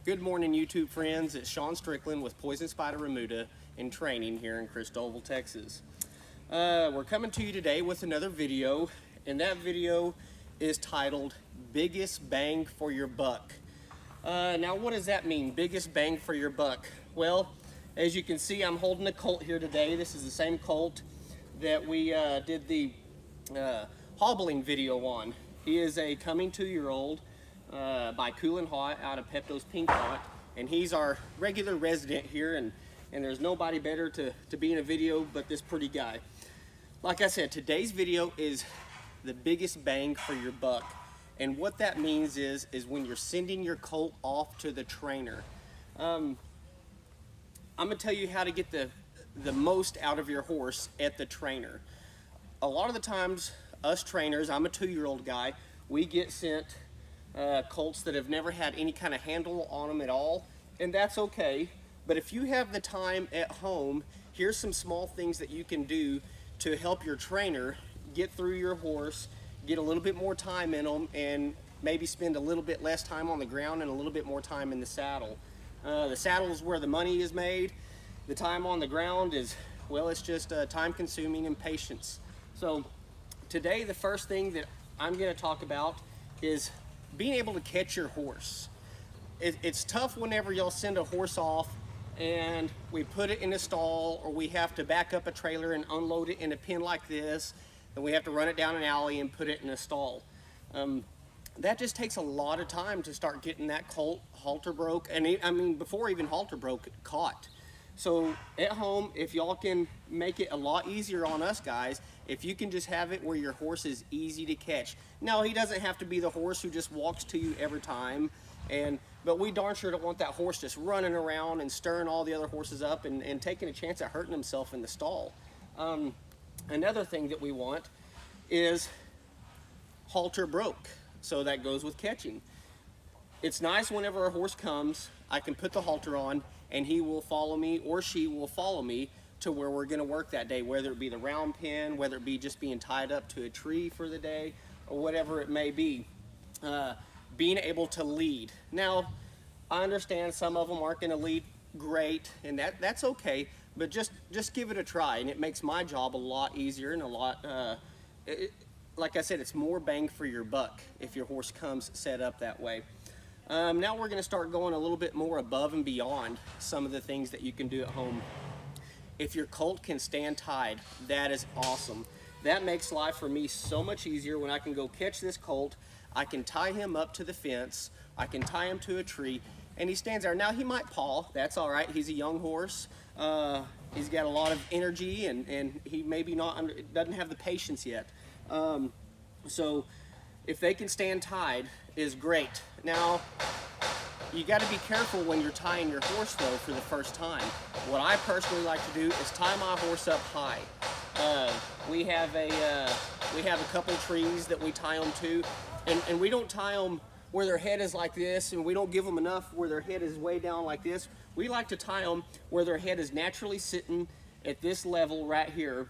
Good morning, YouTube friends. It's Sean Strickland with Poison Spider Remuda in training here in Christoval, Texas. We're coming to you today with another video, and that video is titled Biggest Bang for Your Buck. Now, what does that mean, biggest bang for your buck? Well, as you can see, I'm holding a colt here today. This is the same colt that we did the hobbling video on. He is a coming 2-year-old by Cool and Hot out of Pepto's Pink Hot, and he's our regular resident here, and there's nobody better to be in a video but this pretty guy. Like I said, today's video is the biggest bang for your buck, and what that means is when you're sending your colt off to the trainer. I'm gonna tell you how to get the most out of your horse at the trainer. A lot of the times, us trainers, I'm a 2-year-old guy, we get sent colts that have never had any kind of handle on them at all, and that's okay. But if you have the time at home, here's some small things that you can do to help your trainer get through your horse, get a little bit more time in them, and maybe spend a little bit less time on the ground and a little bit more time in the saddle. The saddle is where the money is made. The time on the ground is, well, it's just time consuming and patience. So today, the first thing that I'm going to talk about is being able to catch your horse. It's tough whenever y'all send a horse off and we put it in a stall, or we have to back up a trailer and unload it in a pen like this, and we have to run it down an alley and put it in a stall. That just takes a lot of time to start getting that colt halter broke, and before even halter broke, caught. So at home, if y'all can make it a lot easier on us guys, if you can just have it where your horse is easy to catch. Now, he doesn't have to be the horse who just walks to you every time, but we darn sure don't want that horse just running around and stirring all the other horses up and taking a chance at hurting himself in the stall. Another thing that we want is halter broke, so that goes with catching. It's nice whenever a horse comes, I can put the halter on and he will follow me, or she will follow me to where we're going to work that day, whether it be the round pen, whether it be just being tied up to a tree for the day, or whatever it may be. Being able to lead. Now, I understand some of them aren't going to lead great, and that's okay, but just give it a try, and it makes my job a lot easier and a lot, like I said, it's more bang for your buck if your horse comes set up that way. Now we're going to start going a little bit more above and beyond some of the things that you can do at home. If your colt can stand tied, that is awesome. That makes life for me so much easier when I can go catch this colt. I can tie him up to the fence, I can tie him to a tree, and he stands there. Now he might paw, that's all right, he's a young horse. He's got a lot of energy, and he maybe doesn't have the patience yet. So if they can stand tied, is great. Now, you got to be careful when you're tying your horse though for the first time. What I personally like to do is tie my horse up high. We have a couple trees that we tie them to, and we don't tie them where their head is like this, and we don't give them enough where their head is way down like this. We like to tie them where their head is naturally sitting at this level right here,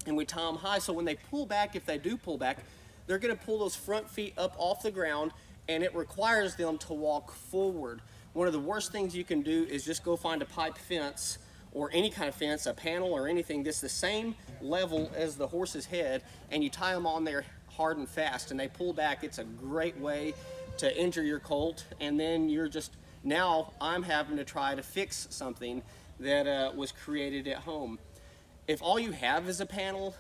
and we tie them high so when they pull back, if they do pull back, they're going to pull those front feet up off the ground, and it requires them to walk forward. One of the worst things you can do is just go find a pipe fence or any kind of fence, a panel or anything that's the same level as the horse's head, and you tie them on there hard and fast and they pull back. It's a great way to injure your colt, and then now I'm having to try to fix something that was created at home. If all you have is a panel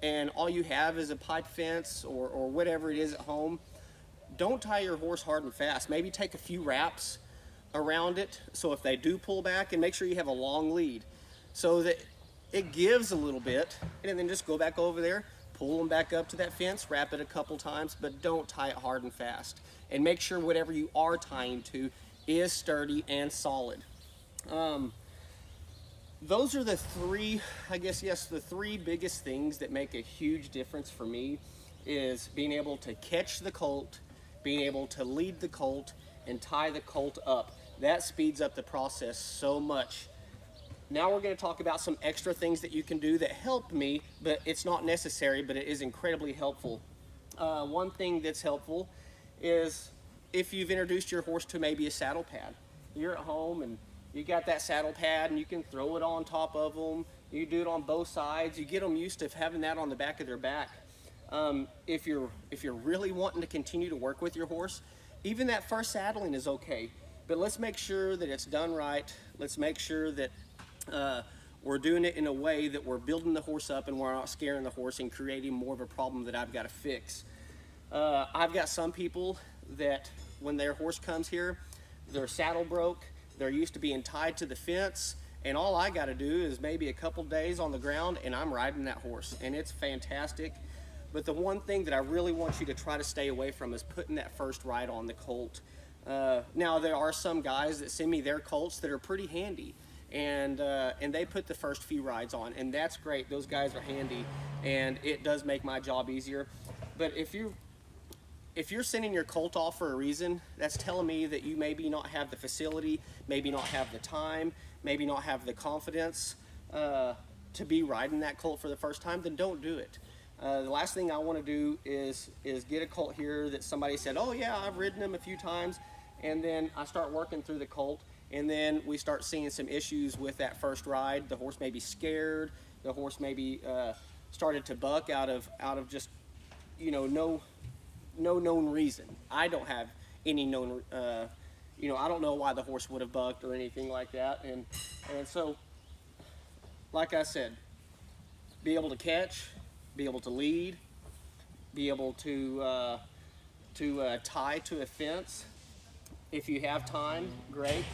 and all you have is a pipe fence or whatever it is at home, don't tie your horse hard and fast. Maybe take a few wraps around it so if they do pull back, and make sure you have a long lead so that it gives a little bit, and then just go back over there, pull them back up to that fence, wrap it a couple times, but don't tie it hard and fast. And make sure whatever you are tying to is sturdy and solid. Those are the three, the three biggest things that make a huge difference for me, is being able to catch the colt, being able to lead the colt, and tie the colt up. That speeds up the process so much. Now we're going to talk about some extra things that you can do that help me, but it's not necessary, but it is incredibly helpful. One thing that's helpful is if you've introduced your horse to maybe a saddle pad. you're at home and you got that saddle pad and you can throw it on top of them. You do it on both sides. You get them used to having that on the back of their back. If you're really wanting to continue to work with your horse, even that first saddling is okay. But let's make sure that it's done right. Let's make sure that we're doing it in a way that we're building the horse up and we're not scaring the horse and creating more of a problem that I've got to fix. I've got some people that when their horse comes here, their saddle broke, they're used to being tied to the fence, and all I got to do is maybe a couple days on the ground and I'm riding that horse, and it's fantastic. But the one thing that I really want you to try to stay away from is putting that first ride on the colt. Now there are some guys that send me their colts that are pretty handy, and they put the first few rides on, and that's great. Those guys are handy, and it does make my job easier. But if you're sending your colt off for a reason, that's telling me that you maybe not have the facility, maybe not have the time, maybe not have the confidence to be riding that colt for the first time. Then don't do it. The last thing I want to do is get a colt here that somebody said, oh yeah, I've ridden him a few times, and then I start working through the colt, and then we start seeing some issues with that first ride. The horse may be scared, the horse maybe started to buck out of just, you know, no known reason. I don't have any known, you know, I don't know why the horse would have bucked or anything like that, and so, like I said, be able to catch, be able to lead, be able to tie to a fence. If you have time, great.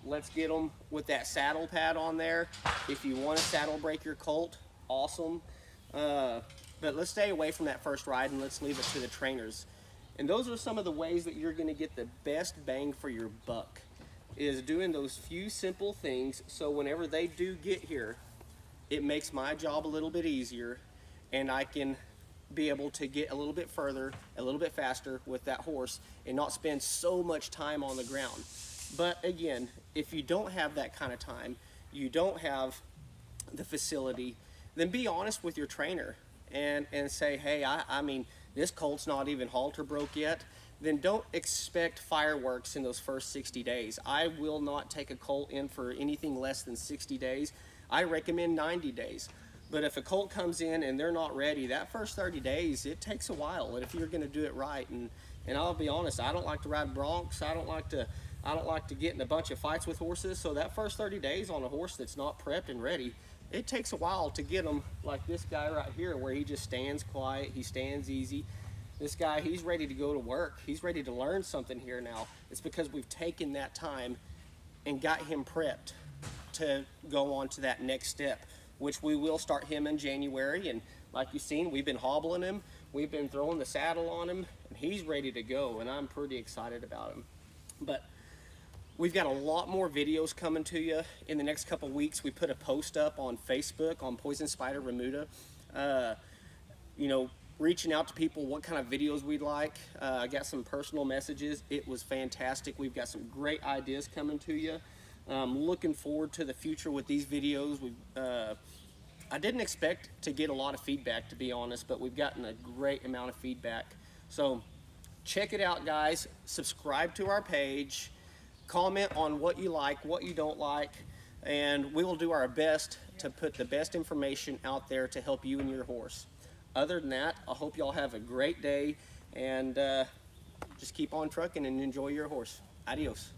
Let's get them with that saddle pad on there. If you want to saddle break your colt, awesome. But let's stay away from that first ride and let's leave it to the trainers. And those are some of the ways that you're going to get the best bang for your buck, is doing those few simple things, so whenever they do get here, it makes my job a little bit easier, and I can be able to get a little bit further, a little bit faster with that horse and not spend so much time on the ground. But again, if you don't have that kind of time, you don't have the facility, then be honest with your trainer and say, hey, I mean, this colt's not even halter broke yet. Then don't expect fireworks in those first 60 days. I will not take a colt in for anything less than 60 days. I recommend 90 days. But if a colt comes in and they're not ready, that first 30 days, it takes a while. And if you're going to do it right, and I'll be honest, I don't like to ride broncs. I don't like to get in a bunch of fights with horses. So that first 30 days on a horse that's not prepped and ready, it takes a while to get them, like this guy right here, where he just stands quiet, he stands easy. This guy, he's ready to go to work. He's ready to learn something here now. It's because we've taken that time and got him prepped to go on to that next step, which we will start him in January. And like you've seen, we've been hobbling him, we've been throwing the saddle on him, and he's ready to go, and I'm pretty excited about him. But we've got a lot more videos coming to you in the next couple weeks. We put a post up on Facebook on Poison Spider Remuda, you know, reaching out to people what kind of videos we'd like. I got some personal messages. It was fantastic. We've got some great ideas coming to you. Looking forward to the future with these videos. I didn't expect to get a lot of feedback, to be honest, but we've gotten a great amount of feedback. So check it out, guys. Subscribe to our page. Comment on what you like, what you don't like, and we will do our best to put the best information out there to help you and your horse. Other than that, I hope y'all have a great day, and just keep on trucking and enjoy your horse. Adios.